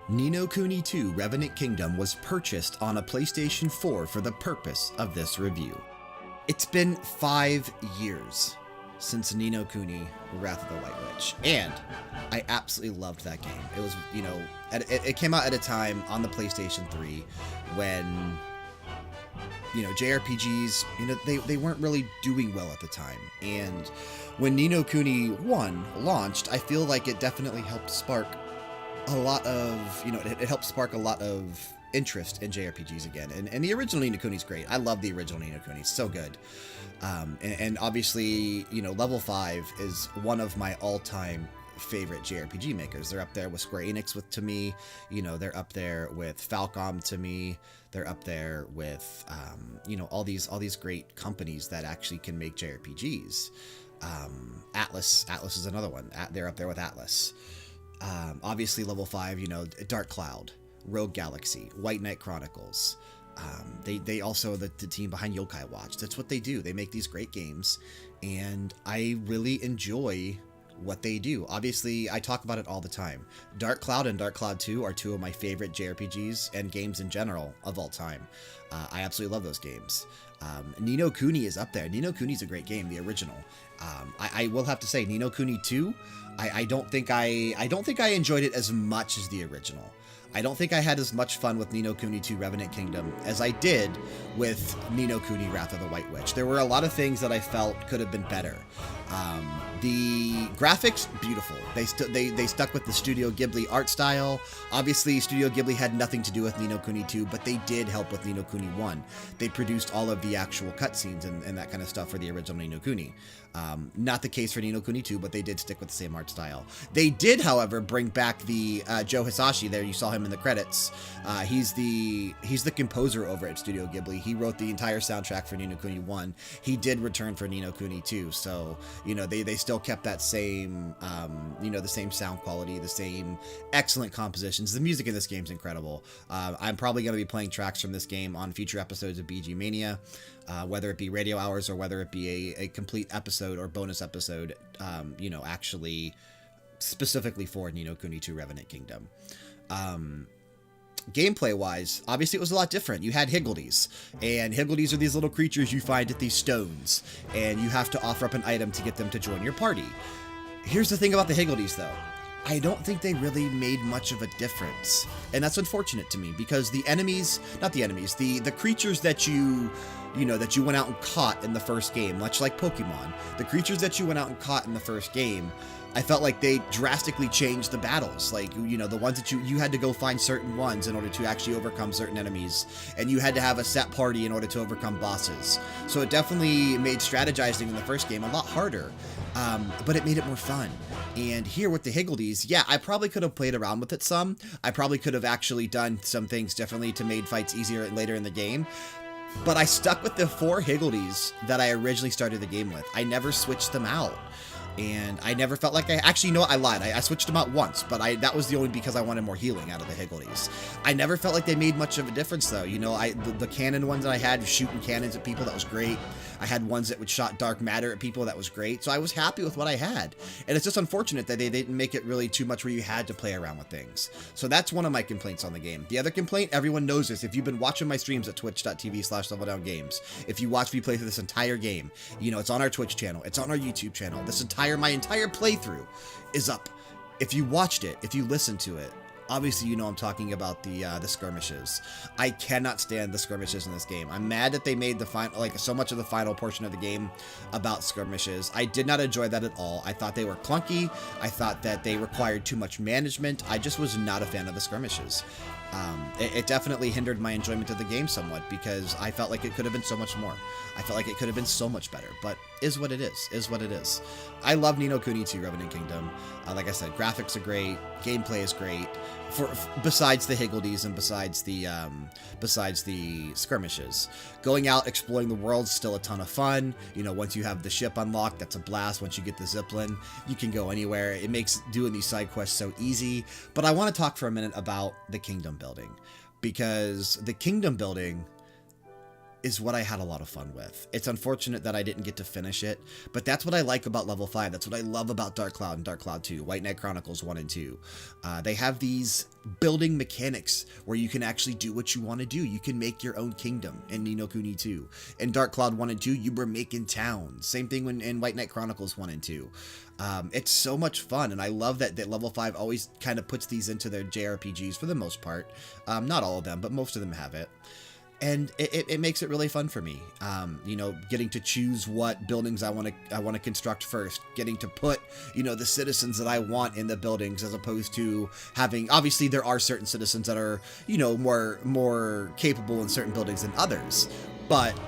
Ni no Kuni 2 Revenant Kingdom was purchased on a PlayStation 4 for the purpose of this review. It's been 5 years since Ni no Kuni Wrath of the White Witch, and I absolutely loved that game. It was, you know, it came out at a time on the PlayStation 3 when, you know, JRPGs, you know, they weren't really doing well at the time. And when Ni no Kuni 1 launched, I feel like it definitely helped spark a lot of, you know, it helped spark a lot of interest in JRPGs again. And the original Ni no Kuni is great. I love the original Ni no Kuni. It's so good. And obviously, you know, Level 5 is one of my all-time favorite JRPG makers. They're up there with Square Enix to me. You know, they're up there with Falcom to me. They're up there with, you know, all these great companies that actually can make JRPGs. Atlas is another one. They're up there with Atlas. Obviously, Level 5, you know, Dark Cloud, Rogue Galaxy, White Knight Chronicles. They also, the team behind Yokai Watch, that's what they do. They make these great games, and I really enjoy what they do. Obviously, I talk about it all the time. Dark Cloud and Dark Cloud 2 are two of my favorite JRPGs and games in general of all time. I absolutely love those games. Ni no Kuni is up there. Ni no Kuni is a great game, the original. I will have to say, Ni no Kuni 2, I don't think I enjoyed it as much as the original. I don't think I had as much fun with Ni no Kuni 2 Revenant Kingdom as I did with Ni no Kuni Wrath of the White Witch. There were a lot of things that I felt could have been better. The graphics, beautiful. They stuck with the Studio Ghibli art style. Obviously, Studio Ghibli had nothing to do with Ni no Kuni 2, but they did help with Ni no Kuni 1. They produced all of the actual cutscenes and that kind of stuff for the original Ni no Kuni. Not the case for Ni no Kuni 2, but they did stick with the same art style. They did, however, bring back the Joe Hisashi there. You saw him in the credits. He's the composer over at Studio Ghibli. He wrote the entire soundtrack for Ni no Kuni 1. He did return for Ni no Kuni 2, so, you know, they still kept that same, you know, the same sound quality, the same excellent compositions. The music in this game is incredible. I'm probably going to be playing tracks from this game on future episodes of BG Mania, whether it be radio hours or whether it be a complete episode or bonus episode, you know, actually specifically for Ni no Kuni 2 Revenant Kingdom. Gameplay-wise, obviously it was a lot different. You had Higgledies, and Higgledies are these little creatures you find at these stones, and you have to offer up an item to get them to join your party. Here's the thing about the Higgledies, though. I don't think they really made much of a difference, and that's unfortunate to me, because the enemies, not the enemies, the creatures that you know, that you went out and caught in the first game, much like Pokemon, the creatures that you went out and caught in the first game, I felt like they drastically changed the battles. Like, you know, the ones that you had to go find certain ones in order to actually overcome certain enemies, and you had to have a set party in order to overcome bosses. So it definitely made strategizing in the first game a lot harder, but it made it more fun. And here with the Higgledies, yeah, I probably could have played around with it some. I probably could have actually done some things differently to make fights easier later in the game. But I stuck with the 4 Higgledies that I originally started the game with. I never switched them out. And I never felt like actually, you know what? I lied. I switched them out once, but that was the only because I wanted more healing out of the Higgledies. I never felt like they made much of a difference, though. You know, the cannon ones that I had, shooting cannons at people, that was great. I had ones that would shot dark matter at people, that was great. So I was happy with what I had. And it's just unfortunate that they didn't make it really too much where you had to play around with things. So that's one of my complaints on the game. The other complaint, everyone knows this. If you've been watching my streams at twitch.tv/leveldowngames, if you watch me play through this entire game, you know, it's on our Twitch channel, it's on our YouTube channel. My entire playthrough is up. If you watched it, if you listened to it, obviously you know I'm talking about the skirmishes. I cannot stand the skirmishes in this game. I'm mad that they made the final, like, so much of the final portion of the game about skirmishes. I did not enjoy that at all. I thought they were clunky. I thought that they required too much management. I just was not a fan of the skirmishes. It definitely hindered my enjoyment of the game somewhat, because I felt like it could have been so much more. I felt like it could have been so much better, but is what it is what it is. I love Ni no Kuni 2 Revenant Kingdom. Like I said, graphics are great, gameplay is great, besides the Higgledies and besides the skirmishes. Going out, exploring the world's still a ton of fun. You know, once you have the ship unlocked, that's a blast. Once you get the Zeppelin, you can go anywhere. It makes doing these side quests so easy. But I want to talk for a minute about the kingdom building, because the kingdom building is what I had a lot of fun with. It's unfortunate that I didn't get to finish it, but that's what I like about level 5. That's what I love about Dark Cloud and Dark Cloud 2, White Knight Chronicles 1 and 2. They have these building mechanics where you can actually do what you want to do. You can make your own kingdom in Ni no Kuni 2. In Dark Cloud 1 and 2, you were making towns. Same thing in White Knight Chronicles 1 and 2. It's so much fun, and I love that level 5 always kind of puts these into their JRPGs for the most part. Not all of them, but most of them have it. And it makes it really fun for me, you know, getting to choose what buildings I want to construct first, getting to put, you know, the citizens that I want in the buildings, as opposed to having, obviously there are certain citizens that are, you know, more capable in certain buildings than others, but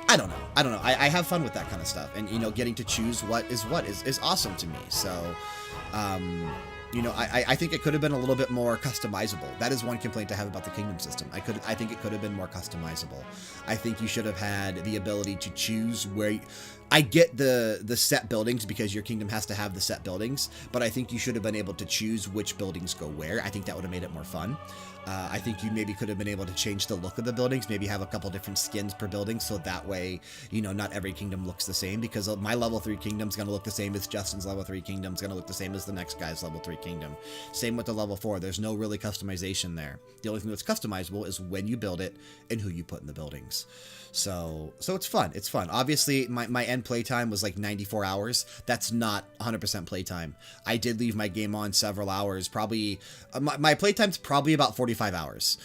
I don't know. I have fun with that kind of stuff, and, you know, getting to choose what is awesome to me. So, you know, I think it could have been a little bit more customizable. That is one complaint I have about the kingdom system. I think it could have been more customizable. I think you should have had the ability to choose where. I get the set buildings because your kingdom has to have the set buildings, but I think you should have been able to choose which buildings go where. I think that would have made it more fun. I think you maybe could have been able to change the look of the buildings, maybe have a couple different skins per building, so that way, you know, not every kingdom looks the same, because my level 3 kingdom's going to look the same as Justin's level 3 kingdom's going to look the same as the next guy's level 3 kingdom. Same with the level 4. There's no really customization there. The only thing that's customizable is when you build it and who you put in the buildings. So it's fun. It's fun. Obviously, my end playtime was like 94 hours. That's not 100% playtime. I did leave my game on several hours. Probably my playtime's probably about 45 hours.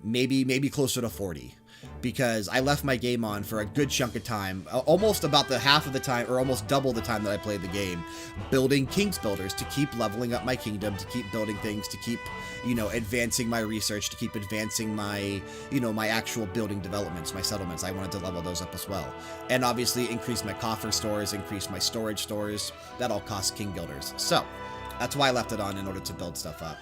Maybe closer to 40. Because I left my game on for a good chunk of time, almost about the half of the time, or almost double the time that I played the game, building King's Builders to keep leveling up my kingdom, to keep building things, to keep, you know, advancing my research, to keep advancing my, you know, my actual building developments, my settlements. I wanted to level those up as well. And obviously increase my coffer stores, increase my storage stores. That all costs King Builders. So that's why I left it on, in order to build stuff up.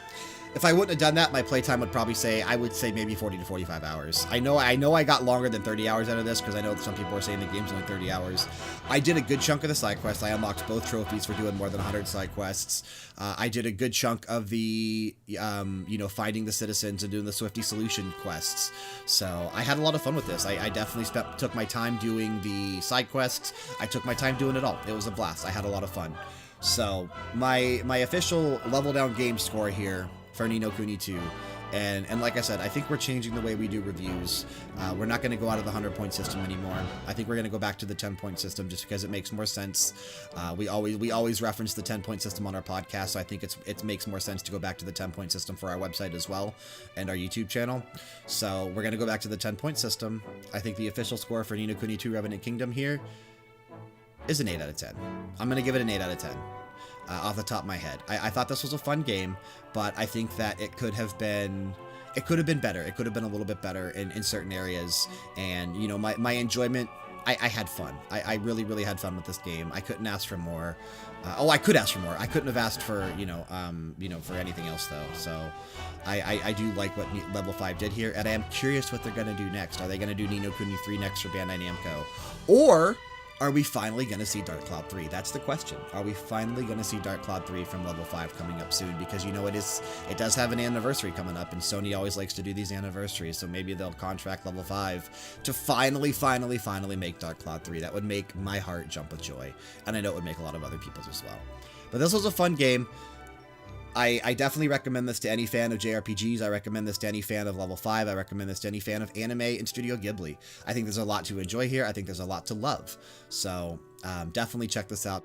If I wouldn't have done that, my playtime would probably say, I would say maybe 40 to 45 hours. I know I got longer than 30 hours out of this, because I know that some people are saying the game's only 30 hours. I did a good chunk of the side quests. I unlocked both trophies for doing more than 100 side quests. I did a good chunk of the, you know, finding the citizens and doing the Swifty Solution quests. So I had a lot of fun with this. I definitely took my time doing the side quests. I took my time doing it all. It was a blast. I had a lot of fun. So my official level down game score here for Ni no Kuni 2. And like I said, I think we're changing the way we do reviews. We're not going to go out of the 100-point system anymore. I think we're going to go back to the 10-point system, just because it makes more sense. We always reference the 10-point system on our podcast, so I think it makes more sense to go back to the 10-point system for our website as well, and our YouTube channel. So we're going to go back to the 10-point system. I think the official score for Ni no Kuni 2 Revenant Kingdom here is an 8 out of 10. I'm going to give it an 8 out of 10. Off the top of my head. I thought this was a fun game, but I think that it could have been better. It could have been a little bit better in certain areas. And, you know, my enjoyment, I had fun. I really, really had fun with this game. I couldn't ask for more. I could ask for more. I couldn't have asked for, for anything else, though. So I do like what Level 5 did here, and I am curious what they're going to do next. Are they going to do Ni no Kuni 3 next for Bandai Namco? Or are we finally going to see Dark Cloud 3? That's the question. Are we finally going to see Dark Cloud 3 from Level 5 coming up soon? Because, you know, it does have an anniversary coming up, and Sony always likes to do these anniversaries, so maybe they'll contract Level 5 to finally make Dark Cloud 3. That would make my heart jump with joy, and I know it would make a lot of other people's as well. But this was a fun game. I definitely recommend this to any fan of JRPGs. I recommend this to any fan of Level 5. I recommend this to any fan of anime and Studio Ghibli. I think there's a lot to enjoy here. I think there's a lot to love. So definitely check this out.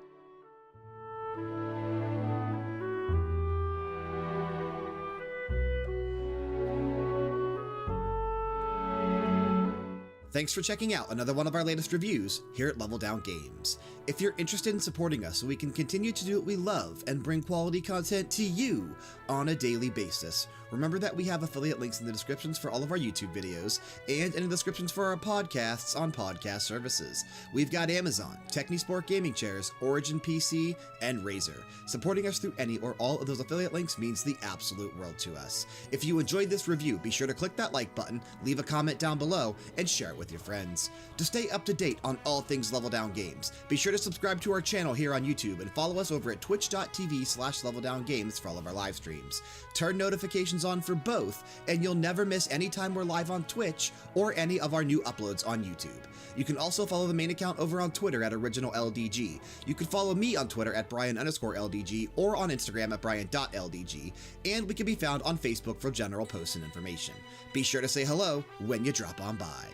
Thanks for checking out another one of our latest reviews here at Level Down Games. If you're interested in supporting us so we can continue to do what we love and bring quality content to you on a daily basis, remember that we have affiliate links in the descriptions for all of our YouTube videos and in the descriptions for our podcasts on podcast services. We've got Amazon, Technisport Gaming Chairs, Origin PC, and Razer. Supporting us through any or all of those affiliate links means the absolute world to us. If you enjoyed this review, be sure to click that like button, leave a comment down below, and share it with your friends. To stay up to date on all things Level Down Games, be sure to subscribe to our channel here on YouTube and follow us over at twitch.tv/leveldowngames for all of our live streams. Turn notifications notifications on for both, and you'll never miss any time we're live on Twitch or any of our new uploads on YouTube. You can also follow the main account over on Twitter at OriginalLDG. You can follow me on Twitter at Bryan_LDG or on Instagram at Bryan.LDG, and we can be found on Facebook for general posts and information. Be sure to say hello when you drop on by.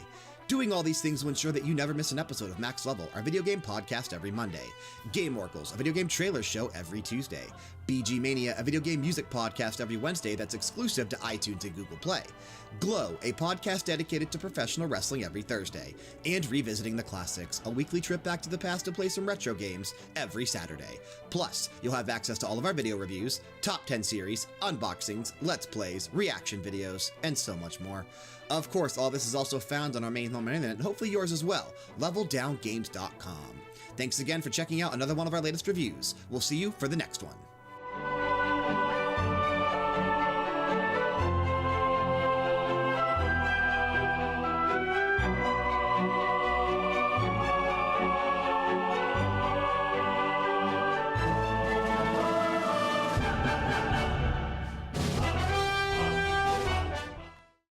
Doing all these things will ensure that you never miss an episode of Max Level, our video game podcast every Monday, Game Oracles, a video game trailer show every Tuesday, BG Mania, a video game music podcast every Wednesday that's exclusive to iTunes and Google Play, Glow, a podcast dedicated to professional wrestling every Thursday, and Revisiting the Classics, a weekly trip back to the past to play some retro games every Saturday. Plus, you'll have access to all of our video reviews, top 10 series, unboxings, let's plays, reaction videos, and so much more. Of course, all this is also found on our main home internet, and hopefully yours as well, leveldowngames.com. Thanks again for checking out another one of our latest reviews. We'll see you for the next one.